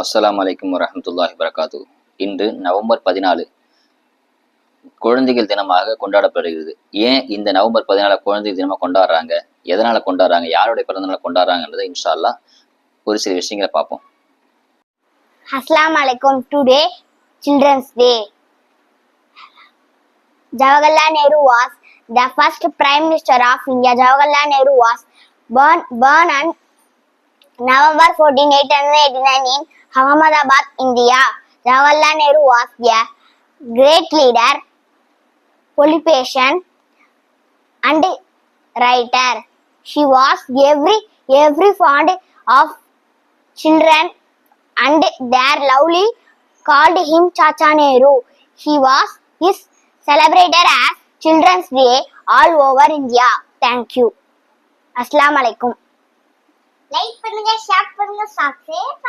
அஸ்ஸலாமு அலைக்கும் வரஹ்மத்துல்லாஹி வபரகாத்துஹு. இன்று நவம்பர் 14 குழந்தைகள் தினமாக கொண்டாடப்படுகிறது. ஏன் இந்த நவம்பர் 14 குழந்தைகள் தினமாக கொண்டாடுறாங்க, எதனால கொண்டாடுறாங்க, யாருடைய பிறந்தநாளை கொண்டாடுறாங்கன்றதை இன்ஷா அல்லாஹ் ஒரு சில விஷயங்களை பார்ப்போம். Assalamu alaikum. Today, Children's Day. Jawaharlal Nehru was the first Prime Minister of India. Jawaharlal Nehru was born on November 14, 1889 in Ahmedabad, India. Jawaharlal Nehru was a great leader, politician, and writer. She was every fond of children, and their lovely called him Chacha Nehru. He is celebrated as Children's Day all over India. Thank you. Assalamu alaikum. Like பண்ணுங்க, share பண்ணுங்க, subscribe